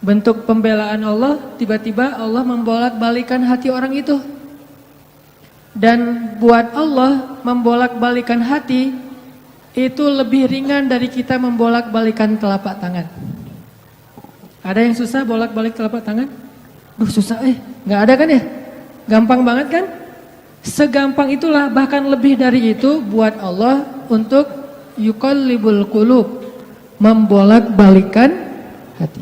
bentuk pembelaan Allah, tiba-tiba Allah membolak-balikan hati orang itu. Dan buat Allah membolak-balikan hati itu lebih ringan dari kita membolak-balikan telapak tangan. Ada yang susah bolak-balik telapak tangan? Susah nggak ada kan ya? Gampang banget kan? Segampang itulah, bahkan lebih dari itu buat Allah untuk yuqallibul qulub, membolak-balikan hati.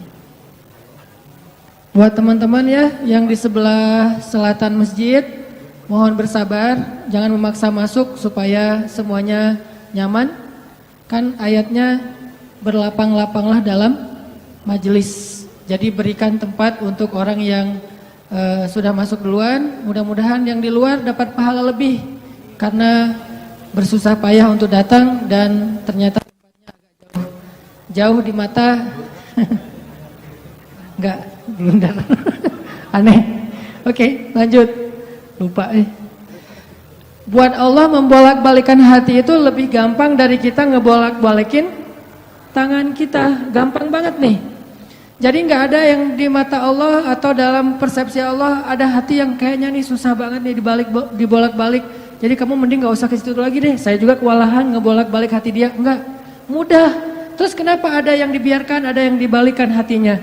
Buat teman-teman ya yang di sebelah selatan masjid, mohon bersabar, jangan memaksa masuk supaya semuanya nyaman. Kan ayatnya berlapang-lapanglah dalam majelis. Jadi berikan tempat untuk orang yang sudah masuk duluan. Mudah-mudahan yang di luar dapat pahala lebih karena bersusah payah untuk datang dan ternyata tempatnya agak jauh di mata. Enggak, blunder. Aneh. Oke, lanjut. Lupa Buat Allah membolak-balikan hati itu lebih gampang dari kita ngebolak-balikin tangan kita. Gampang banget nih. Jadi nggak ada yang di mata Allah atau dalam persepsi Allah ada hati yang kayaknya nih susah banget nih dibolak-balik. Jadi kamu mending nggak usah ke situ lagi deh. Saya juga kewalahan ngebolak-balik hati dia. Enggak, mudah. Terus kenapa ada yang dibiarkan, ada yang dibalikan hatinya?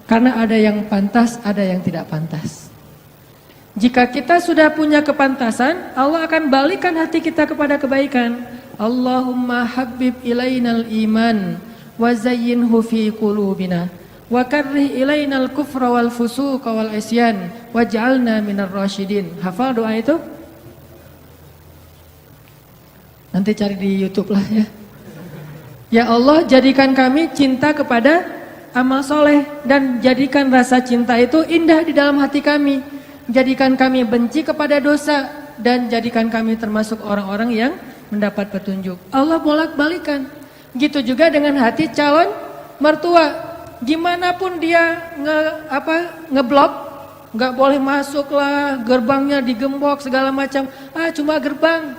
Karena ada yang pantas, ada yang tidak pantas. Jika kita sudah punya kepantasan, Allah akan balikan hati kita kepada kebaikan. Allahumma habbib ilainal iman wa zayyinhu fi qulubina wa karrih ilainal kufra wal fusuqa wal isyan waj'alna minar rasyidin. Hafal doa itu? Nanti cari di YouTube lah ya. Ya Allah, jadikan kami cinta kepada amal soleh dan jadikan rasa cinta itu indah di dalam hati kami. Jadikan kami benci kepada dosa dan jadikan kami termasuk orang-orang yang mendapat petunjuk. Allah bolak-balikan. Gitu juga dengan hati calon mertua. Gimana pun dia ngeblok, nggak boleh masuk lah, gerbangnya digembok segala macam. Cuma gerbang.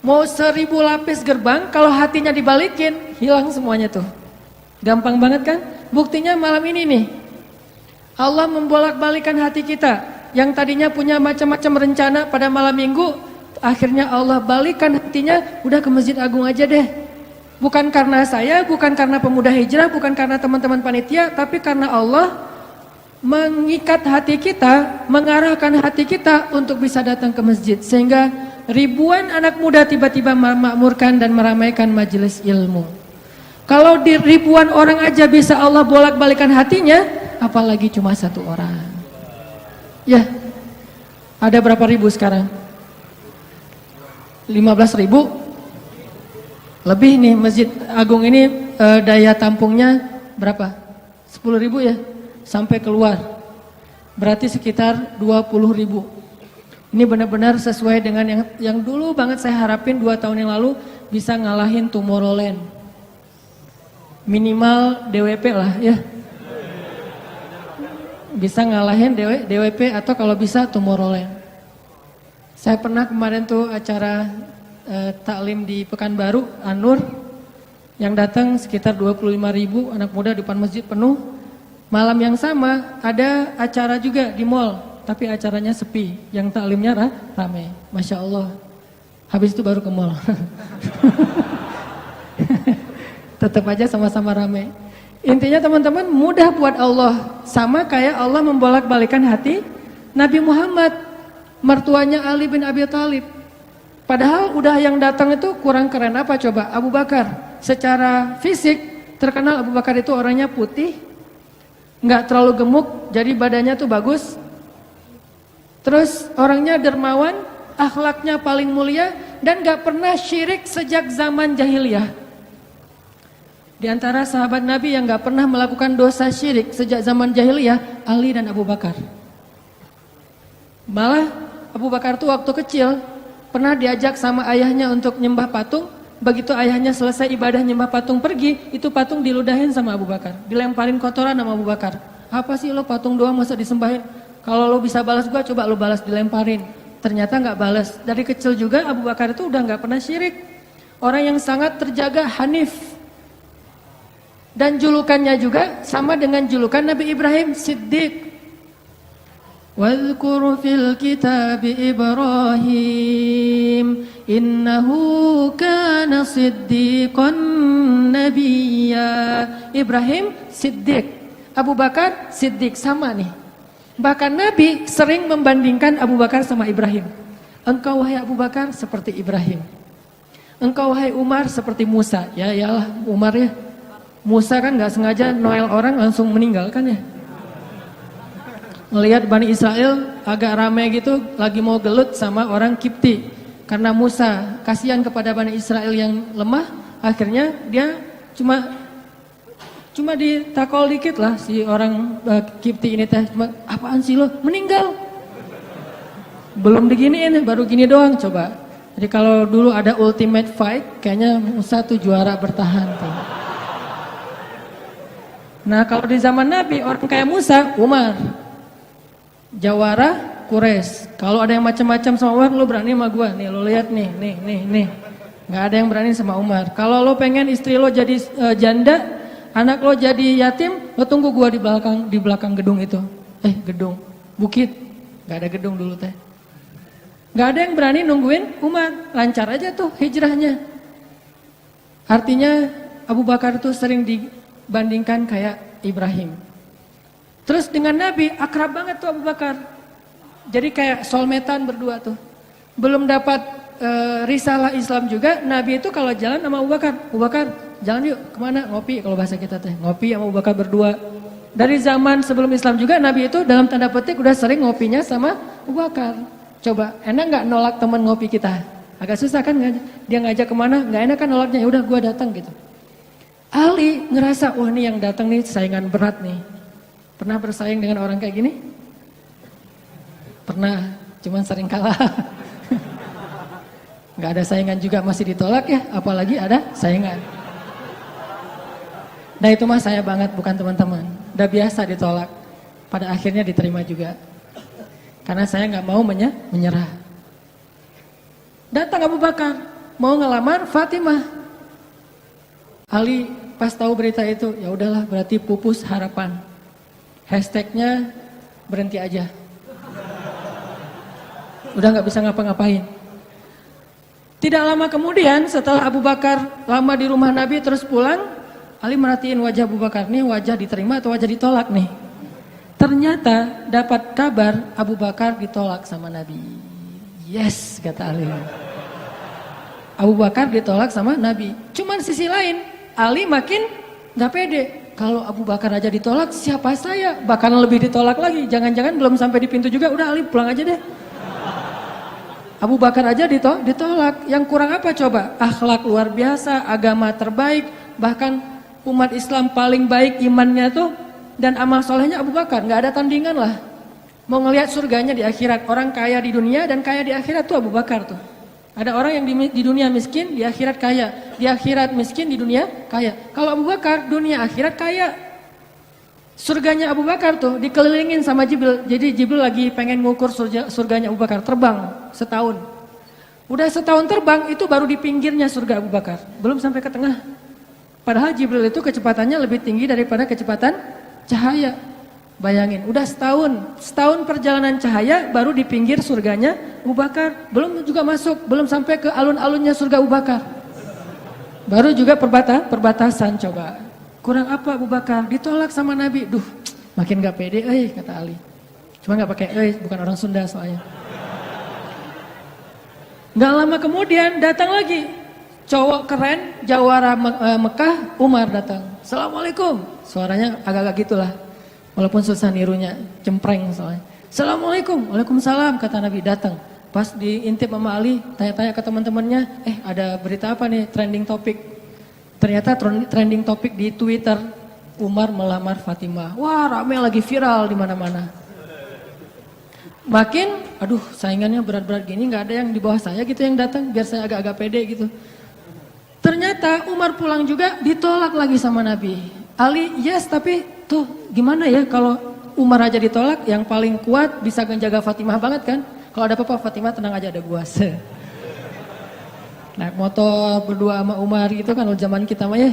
Mau 1000 lapis gerbang, kalau hatinya dibalikin, hilang semuanya tuh. Gampang banget kan? Buktinya malam ini nih. Allah membolak-balikan hati kita yang tadinya punya macam-macam rencana pada malam minggu, akhirnya Allah balikan hatinya, udah ke Masjid Agung aja deh. Bukan karena saya, bukan karena pemuda hijrah, bukan karena teman-teman panitia, tapi karena Allah mengikat hati kita, mengarahkan hati kita untuk bisa datang ke masjid. Sehingga ribuan anak muda tiba-tiba memakmurkan dan meramaikan majelis ilmu. Kalau di ribuan orang aja bisa Allah bolak-balikan hatinya, apalagi cuma satu orang. Ya, ada berapa ribu sekarang? 15.000? Lebih nih Masjid Agung ini daya tampungnya berapa? 10.000 ya? Sampai keluar. Berarti sekitar 20.000. Ini benar-benar sesuai dengan yang dulu banget saya harapin 2 tahun yang lalu bisa ngalahin Tomorrowland. Minimal DWP lah ya. Bisa ngalahin DWP atau kalau bisa Tomorrowland. Saya pernah kemarin tuh acara taklim di Pekanbaru, An-Nur, yang datang sekitar 25.000 anak muda depan masjid penuh. Malam yang sama ada acara juga di mall, tapi acaranya sepi, yang taklimnya ramai. Masya Allah. Habis itu baru ke mall. Tetap aja sama-sama ramai. Intinya teman-teman, mudah buat Allah. Sama kayak Allah membolak-balikan hati Nabi Muhammad, mertuanya Ali bin Abi Thalib. Padahal udah yang datang itu kurang keren apa coba? Abu Bakar. Secara fisik terkenal Abu Bakar itu orangnya putih, nggak terlalu gemuk, jadi badannya tuh bagus. Terus orangnya dermawan, akhlaknya paling mulia dan nggak pernah syirik sejak zaman jahiliyah. Di antara sahabat Nabi yang gak pernah melakukan dosa syirik sejak zaman jahiliyah, Ali dan Abu Bakar. Malah Abu Bakar tuh waktu kecil pernah diajak sama ayahnya untuk nyembah patung. Begitu ayahnya selesai ibadah nyembah patung pergi, itu patung diludahin sama Abu Bakar. Dilemparin kotoran sama Abu Bakar. Apa sih lo patung doang masa disembahin? Kalau lo bisa balas gua, coba lo balas, dilemparin. Ternyata gak balas. Dari kecil juga Abu Bakar itu udah gak pernah syirik. Orang yang sangat terjaga hanif. Dan julukannya juga sama dengan julukan Nabi Ibrahim, Siddiq. Wadhkur fil kitab Ibrahim innahu kana siddiqan nabiyya. Ibrahim Siddiq, Abu Bakar Siddiq, sama nih. Bahkan Nabi sering membandingkan Abu Bakar sama Ibrahim. Engkau wahai Abu Bakar seperti Ibrahim. Engkau wahai Umar seperti Musa. Ya iyalah Umar ya. Musa kan gak sengaja noel orang langsung meninggal kan ya. Melihat Bani Israel agak ramai gitu, lagi mau gelut sama orang Kipti. Karena Musa kasihan kepada Bani Israel yang lemah, akhirnya dia cuma ditakol dikit lah si orang Kipti ini teh. Apaan sih lo? Meninggal. Belum diginiin, baru gini doang coba. Jadi kalau dulu ada ultimate fight, kayaknya Musa tuh juara bertahan tuh. Nah kalau di zaman Nabi, orang kayak Musa, Umar. Jawara, Quraisy. Kalau ada yang macam-macam sama Umar, lo berani sama gue. Nih lo lihat nih. Gak ada yang berani sama Umar. Kalau lo pengen istri lo jadi janda, anak lo jadi yatim, lo tunggu gue di belakang gedung itu. Gedung, bukit. Gak ada gedung dulu teh. Gak ada yang berani nungguin Umar. Lancar aja tuh hijrahnya. Artinya Abu Bakar tuh sering dibandingkan kayak Ibrahim. Terus dengan Nabi akrab banget tuh Abu Bakar. Jadi kayak soulmate-an berdua tuh. Belum dapat risalah Islam juga, Nabi itu kalau jalan sama Abu Bakar, jalan yuk kemana? Ngopi, kalau bahasa kita teh. Ngopi sama Abu Bakar berdua. Dari zaman sebelum Islam juga Nabi itu dalam tanda petik udah sering ngopinya sama Abu Bakar. Coba, enak gak nolak teman ngopi kita? Agak susah kan dia ngajak kemana? Gak enak kan nolaknya, ya udah gua datang gitu. Ali ngerasa, wah nih yang datang nih saingan berat nih. Pernah bersaing dengan orang kayak gini? Pernah, cuman sering kalah. Gak ada saingan juga masih ditolak ya, apalagi ada saingan. Nah itu mah saya banget, bukan teman-teman. Udah biasa ditolak, pada akhirnya diterima juga. Karena saya gak mau menyerah. Datang Abu Bakar, mau ngelamar Fatimah. Ali pas tahu berita itu, ya udahlah berarti pupus harapan. Hashtagnya berhenti aja. Udah gak bisa ngapa-ngapain. Tidak lama kemudian setelah Abu Bakar lama di rumah Nabi terus pulang, Ali merhatiin wajah Abu Bakar nih, wajah diterima atau wajah ditolak nih. Ternyata dapat kabar Abu Bakar ditolak sama Nabi. Yes, kata Ali. Abu Bakar ditolak sama Nabi. Cuman sisi lain, Ali makin gak pede. Kalau Abu Bakar aja ditolak, siapa saya? Bahkan lebih ditolak lagi. Jangan-jangan belum sampai di pintu juga, udah Ali pulang aja deh. Abu Bakar aja ditolak. Yang kurang apa coba? Akhlak luar biasa, agama terbaik, bahkan umat Islam paling baik imannya tuh dan amal solehnya Abu Bakar. Gak ada tandingan lah. Mau ngelihat surganya di akhirat. Orang kaya di dunia dan kaya di akhirat tuh Abu Bakar tuh. Ada orang yang di dunia miskin, di akhirat kaya. Di akhirat miskin, di dunia kaya. Kalau Abu Bakar, dunia akhirat kaya. Surganya Abu Bakar tuh dikelilingin sama Jibril. Jadi Jibril lagi pengen ngukur surganya Abu Bakar. Terbang setahun. Udah setahun terbang, itu baru di pinggirnya surga Abu Bakar. Belum sampai ke tengah. Padahal Jibril itu kecepatannya lebih tinggi daripada kecepatan cahaya. Bayangin, udah setahun perjalanan cahaya baru di pinggir surganya Abu Bakar. Belum juga masuk, belum sampai ke alun-alunnya surga Abu Bakar. Baru juga perbatasan coba. Kurang apa Abu Bakar? Ditolak sama Nabi. Duh, makin gak pede, kata Ali. Cuma gak pakai bukan orang Sunda soalnya. Gak lama kemudian datang lagi. Cowok keren, jawara Mekah, Umar datang. Assalamualaikum. Suaranya agak-agak gitulah. Walaupun susah nirunya, cempreng soalnya. Assalamualaikum, waalaikumsalam, kata Nabi datang. Pas diintip sama Ali, tanya-tanya ke teman-temannya, ada berita apa nih, trending topik. Ternyata trending topik di Twitter, Umar melamar Fatimah. Wah rame lagi viral di mana-mana. Makin, aduh saingannya berat-berat gini, gak ada yang di bawah saya gitu yang datang, biar saya agak-agak pede gitu. Ternyata Umar pulang juga ditolak lagi sama Nabi. Ali, yes tapi tuh gimana ya kalau Umar aja ditolak, yang paling kuat bisa menjaga Fatimah banget kan. Kalau ada apa-apa Fatimah tenang aja, ada gua. Naik motor berdua sama Umar gitu kan zaman kita mah ya.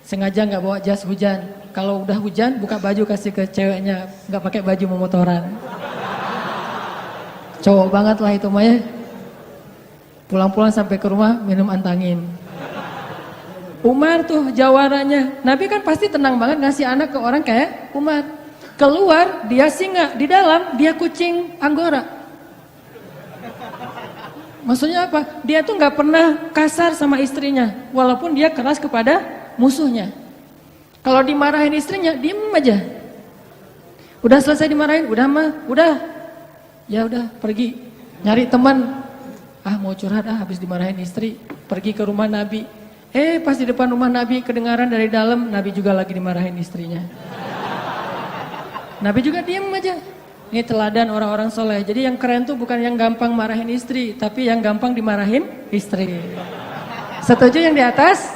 sengaja nggak bawa jas hujan. Kalau udah hujan, buka baju kasih ke ceweknya, nggak pakai baju memotoran. Cowok banget lah itu mah ya. Pulang-pulang sampai ke rumah minum antangin. Umar tuh jawaranya. Nabi kan pasti tenang banget ngasih anak ke orang kayak Umar. Keluar dia singa, di dalam dia kucing Anggora. Maksudnya apa? Dia tuh nggak pernah kasar sama istrinya, walaupun dia keras kepada musuhnya. Kalau dimarahin istrinya, diem aja. Udah selesai dimarahin, udah mah, udah. Ya udah, pergi nyari teman. Ah mau curhat habis dimarahin istri, pergi ke rumah Nabi. Pas di depan rumah Nabi kedengaran dari dalam, Nabi juga lagi dimarahin istrinya. Nabi juga diem aja. Ini teladan orang-orang soleh. Jadi yang keren tuh bukan yang gampang marahin istri, tapi yang gampang dimarahin istri. Setuju yang di atas?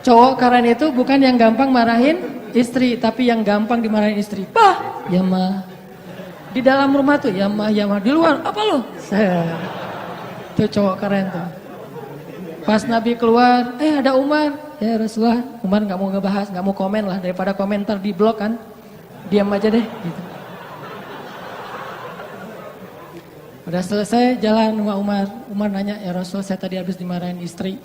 Cowok keren itu bukan yang gampang marahin istri, tapi yang gampang dimarahin istri. Bah, ya mah. Di dalam rumah tuh, ya mah. Di luar, apa lo? Itu cowok keren tuh. Pas Nabi keluar, ada Umar. Ya Rasulullah, Umar gak mau ngebahas, gak mau komen lah. Daripada komentar di blog kan. Diam aja deh gitu. Udah selesai jalan sama Umar. Umar nanya, ya Rasul saya tadi habis dimarahin istri.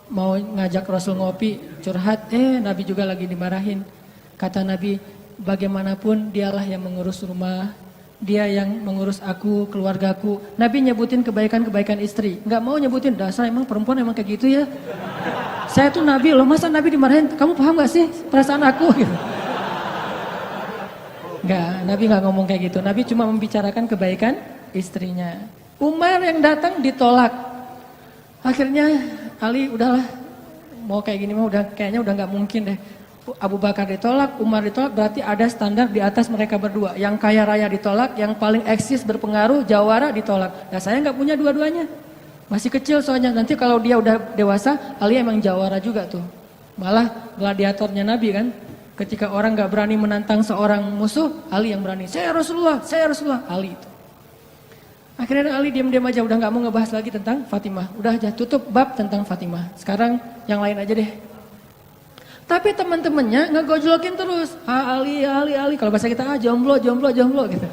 Mau ngajak Rasul ngopi, curhat. Nabi juga lagi dimarahin. Kata Nabi, bagaimanapun dialah yang mengurus rumah. Dia yang mengurus aku, keluargaku. Nabi nyebutin kebaikan-kebaikan istri. Gak mau nyebutin, dasar emang perempuan emang kayak gitu ya. Saya tuh Nabi loh, masa Nabi dimarahin? Kamu paham gak sih perasaan aku? Gitu. Enggak, Nabi gak ngomong kayak gitu. Nabi cuma membicarakan kebaikan istrinya. Umar yang datang ditolak. Akhirnya Ali udahlah, mau kayak gini mah kayaknya udah gak mungkin deh. Abu Bakar ditolak, Umar ditolak, berarti ada standar di atas mereka berdua. Yang kaya raya ditolak, yang paling eksis berpengaruh, jawara ditolak. Nah saya gak punya dua-duanya. Masih kecil soalnya, nanti kalau dia udah dewasa, Ali emang jawara juga tuh. Malah gladiatornya Nabi kan. Ketika orang gak berani menantang seorang musuh, Ali yang berani. Saya Rasulullah, Ali itu. Akhirnya Ali diam-diam aja, udah gak mau ngebahas lagi tentang Fatimah. Udah aja tutup bab tentang Fatimah. Sekarang yang lain aja deh. Tapi teman-temannya ngegojlokin terus. Ali. Kalau bahasa kita jomblo gitu.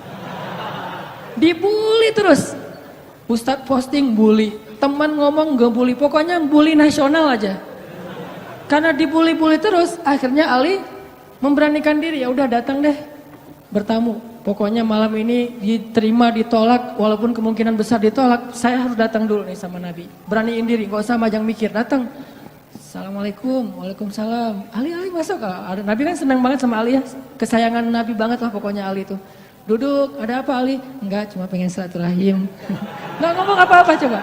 Dibully terus. Ustadz posting bully. Teman ngomong ngebully. Pokoknya bully nasional aja. Karena dibully-bully terus, akhirnya Ali memberanikan diri. Ya udah datang deh bertamu. Pokoknya malam ini diterima, ditolak. Walaupun kemungkinan besar ditolak, saya harus datang dulu nih sama Nabi. Beraniin diri, gak usah majang mikir. Datang. Assalamualaikum, waalaikumsalam. Ali masuk. Nabi kan senang banget sama Ali ya. Kesayangan Nabi banget lah pokoknya Ali itu. Duduk, ada apa Ali? Enggak, cuma pengen silaturahim. Enggak ngomong apa-apa coba.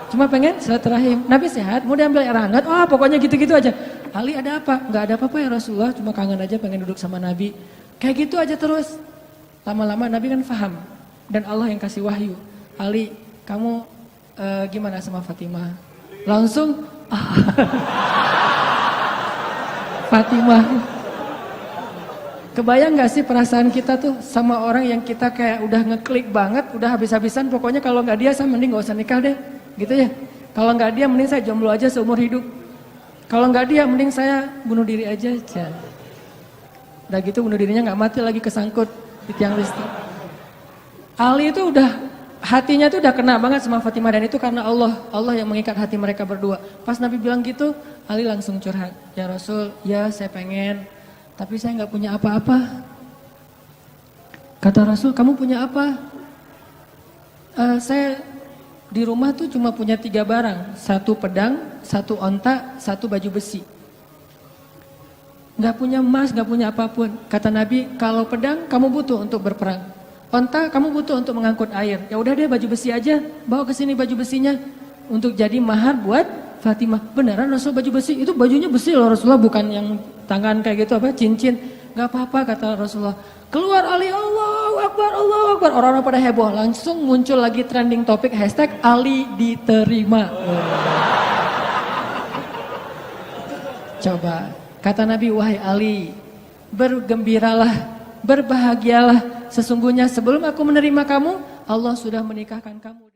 Cuma pengen silaturahim. Nabi sehat, mau diambil air hangat. Pokoknya gitu-gitu aja. Ali ada apa? Enggak ada apa-apa ya Rasulullah, cuma kangen aja pengen duduk sama Nabi. Kayak gitu aja terus. Lama-lama Nabi kan paham. Dan Allah yang kasih wahyu. Ali, kamu gimana sama Fatimah? Langsung Fatimah. Kebayang gak sih perasaan kita tuh sama orang yang kita kayak udah ngeklik banget, udah habis-habisan, pokoknya kalau gak dia saya mending gak usah nikah deh, gitu ya. Kalau gak dia mending saya jomblo aja seumur hidup. Kalau gak dia mending saya bunuh diri aja. Udah gitu bunuh dirinya gak mati lagi kesangkut di tiang listrik. Ali itu udah hatinya tuh udah kena banget sama Fatimah, dan itu karena Allah yang mengikat hati mereka berdua. Pas Nabi bilang gitu, Ali langsung curhat. Ya Rasul, ya saya pengen, tapi saya gak punya apa-apa. Kata Rasul, kamu punya apa? Saya di rumah tuh cuma punya 3 barang. 1 pedang, 1 onta, 1 baju besi. Gak punya emas, gak punya apapun. Kata Nabi, kalau pedang kamu butuh untuk berperang. Onta kamu butuh untuk mengangkut air. Ya udah deh baju besi aja. Bawa ke sini baju besinya untuk jadi mahar buat Fatimah. Beneran Rasul baju besi? Itu bajunya besi loh Rasulullah, bukan yang tangan kayak gitu apa cincin. Gak apa-apa kata Rasulullah. Keluar Ali, Allahu Akbar, Allahu Akbar. Orang-orang pada heboh. Langsung muncul lagi trending topik hashtag Ali diterima. Coba kata Nabi, wahai Ali, bergembiralah, berbahagialah. Sesungguhnya sebelum aku menerima kamu, Allah sudah menikahkan kamu.